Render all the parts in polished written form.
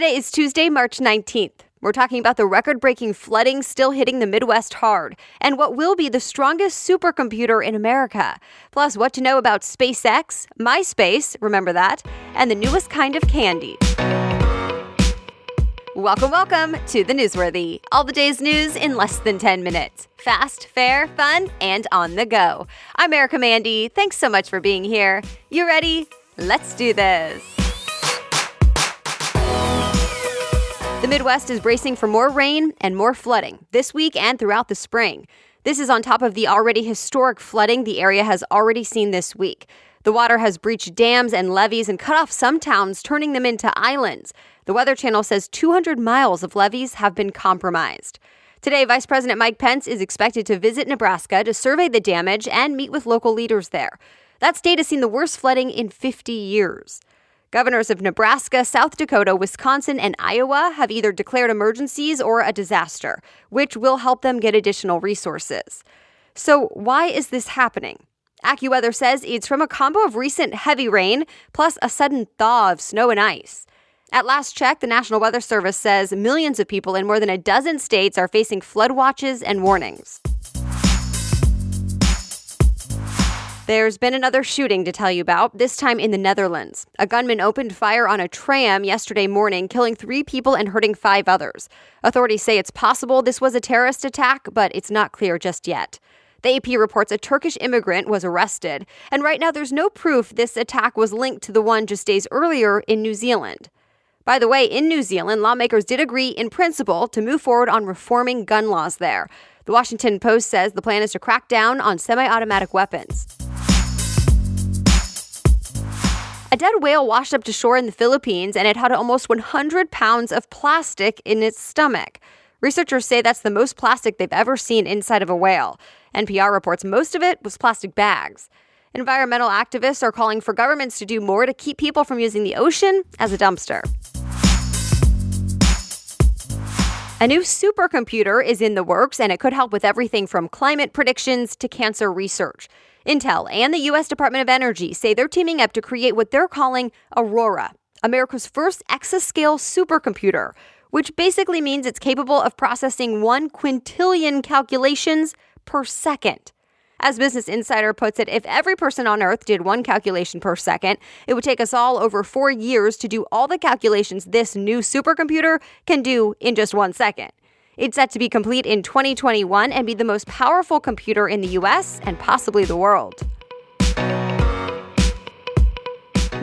Today is Tuesday, March 19th. We're talking about the record-breaking flooding still hitting the Midwest hard, and what will be the strongest supercomputer in America. Plus, what to know about SpaceX, MySpace, remember that, and the newest kind of candy. Welcome to the Newsworthy. All the day's news in less than 10 minutes. Fast, fair, fun, and on the go. I'm Erica Mandy. Thanks so much for being here. You ready? Let's do this. The Midwest is bracing for more rain and more flooding this week and throughout the spring. This is on top of the already historic flooding the area has already seen this week. The water has breached dams and levees and cut off some towns, turning them into islands. The Weather Channel says 200 miles of levees have been compromised. Today, Vice President Mike Pence is expected to visit Nebraska to survey the damage and meet with local leaders there. That state has seen the worst flooding in 50 years. Governors of Nebraska, South Dakota, Wisconsin, and Iowa have either declared emergencies or a disaster, which will help them get additional resources. So why is this happening? AccuWeather says it's from a combo of recent heavy rain plus a sudden thaw of snow and ice. At last check, the National Weather Service says millions of people in more than a dozen states are facing flood watches and warnings. There's been another shooting to tell you about, this time in the Netherlands. A gunman opened fire on a tram yesterday morning, killing 3 people and hurting 5 others. Authorities say it's possible this was a terrorist attack, but it's not clear just yet. The AP reports a Turkish immigrant was arrested, and right now there's no proof this attack was linked to the one just days earlier in New Zealand. By the way, in New Zealand, lawmakers did agree in principle to move forward on reforming gun laws there. The Washington Post says the plan is to crack down on semi-automatic weapons. A dead whale washed up to shore in the Philippines, and it had almost 100 pounds of plastic in its stomach. Researchers say that's the most plastic they've ever seen inside of a whale. NPR reports most of it was plastic bags. Environmental activists are calling for governments to do more to keep people from using the ocean as a dumpster. A new supercomputer is in the works, and it could help with everything from climate predictions to cancer research. Intel and the U.S. Department of Energy say they're teaming up to create what they're calling Aurora, America's first exascale supercomputer, which basically means it's capable of processing 1 quintillion calculations per second. As Business Insider puts it, if every person on Earth did 1 calculation per second, it would take us all over 4 years to do all the calculations this new supercomputer can do in just 1 second. It's set to be complete in 2021 and be the most powerful computer in the U.S. and possibly the world.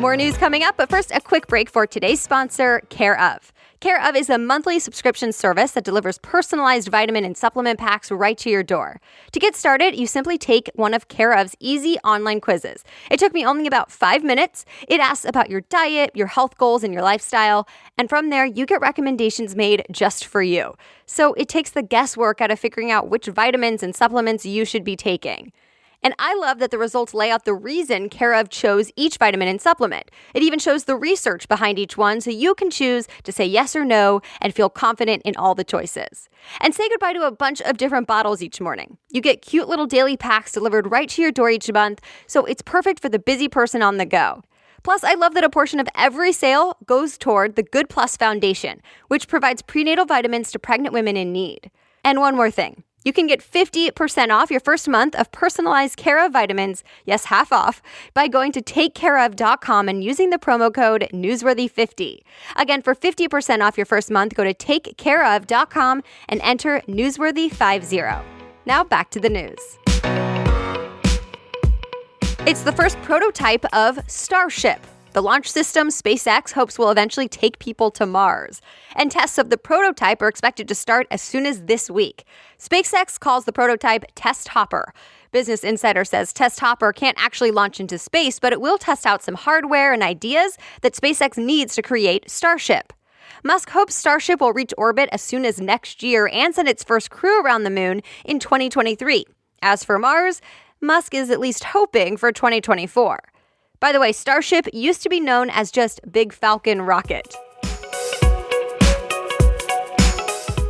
More news coming up, but first a quick break for today's sponsor, Care Of. Care Of is a monthly subscription service that delivers personalized vitamin and supplement packs right to your door. To get started, you simply take one of Care Of's easy online quizzes. It took me only about 5 minutes. It asks about your diet, your health goals, and your lifestyle. And from there, you get recommendations made just for you. So it takes the guesswork out of figuring out which vitamins and supplements you should be taking. And I love that the results lay out the reason Care Of chose each vitamin and supplement. It even shows the research behind each one so you can choose to say yes or no and feel confident in all the choices. And say goodbye to a bunch of different bottles each morning. You get cute little daily packs delivered right to your door each month, so it's perfect for the busy person on the go. Plus, I love that a portion of every sale goes toward the Good Plus Foundation, which provides prenatal vitamins to pregnant women in need. And one more thing. You can get 50% off your first month of personalized Care Of vitamins, yes, half off, by going to takecareof.com and using the promo code Newsworthy50. Again, for 50% off your first month, go to takecareof.com and enter Newsworthy50. Now back to the news. It's the first prototype of Starship, the launch system SpaceX hopes will eventually take people to Mars. And tests of the prototype are expected to start as soon as this week. SpaceX calls the prototype Test Hopper. Business Insider says Test Hopper can't actually launch into space, but it will test out some hardware and ideas that SpaceX needs to create Starship. Musk hopes Starship will reach orbit as soon as next year and send its first crew around the moon in 2023. As for Mars, Musk is at least hoping for 2024. By the way, Starship used to be known as just Big Falcon Rocket.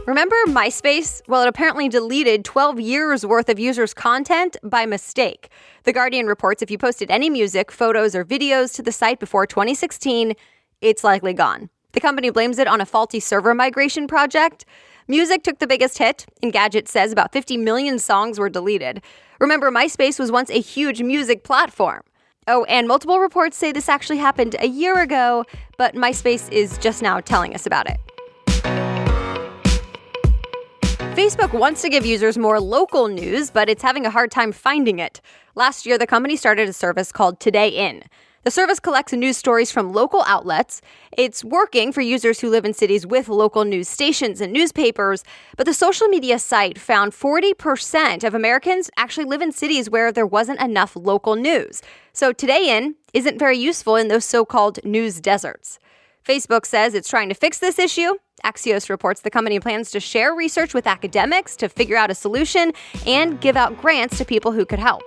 Remember MySpace? Well, it apparently deleted 12 years worth of users' content by mistake. The Guardian reports if you posted any music, photos, or videos to the site before 2016, it's likely gone. The company blames it on a faulty server migration project. Music took the biggest hit. Engadget says about 50 million songs were deleted. Remember, MySpace was once a huge music platform. Oh, and multiple reports say this actually happened a year ago, but MySpace is just now telling us about it. Facebook wants to give users more local news, but it's having a hard time finding it. Last year, the company started a service called Today In. The service collects news stories from local outlets. It's working for users who live in cities with local news stations and newspapers, but the social media site found 40% of Americans actually live in cities where there wasn't enough local news. So Today In isn't very useful in those so-called news deserts. Facebook says it's trying to fix this issue. Axios reports the company plans to share research with academics to figure out a solution and give out grants to people who could help.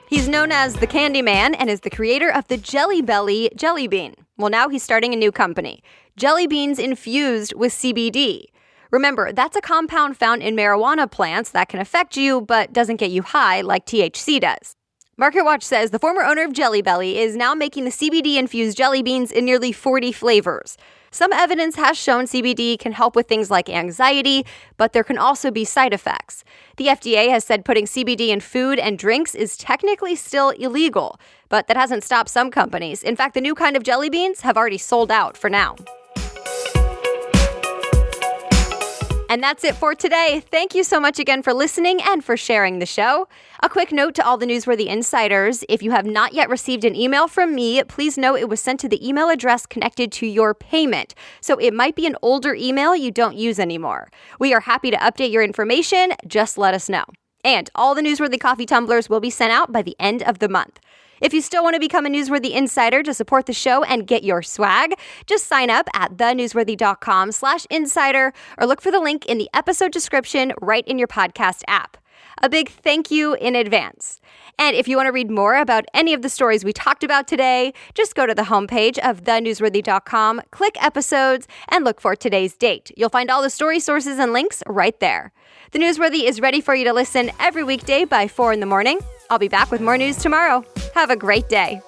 He's known as the Candy Man and is the creator of the Jelly Belly Jelly Bean. Well, now he's starting a new company, Jelly Beans infused with CBD. Remember, that's a compound found in marijuana plants that can affect you but doesn't get you high like THC does. MarketWatch says the former owner of Jelly Belly is now making the CBD-infused jelly beans in nearly 40 flavors. Some evidence has shown CBD can help with things like anxiety, but there can also be side effects. The FDA has said putting CBD in food and drinks is technically still illegal, but that hasn't stopped some companies. In fact, the new kind of jelly beans have already sold out for now. And that's it for today. Thank you so much again for listening and for sharing the show. A quick note to all the newsworthy insiders. If you have not yet received an email from me, please know it was sent to the email address connected to your payment. So it might be an older email you don't use anymore. We are happy to update your information. Just let us know. And all the newsworthy coffee tumblers will be sent out by the end of the month. If you still want to become a Newsworthy Insider to support the show and get your swag, just sign up at thenewsworthy.com/insider or look for the link in the episode description right in your podcast app. A big thank you in advance. And if you want to read more about any of the stories we talked about today, just go to the homepage of thenewsworthy.com, click episodes, and look for today's date. You'll find all the story sources and links right there. The Newsworthy is ready for you to listen every weekday by 4 in the morning. I'll be back with more news tomorrow. Have a great day.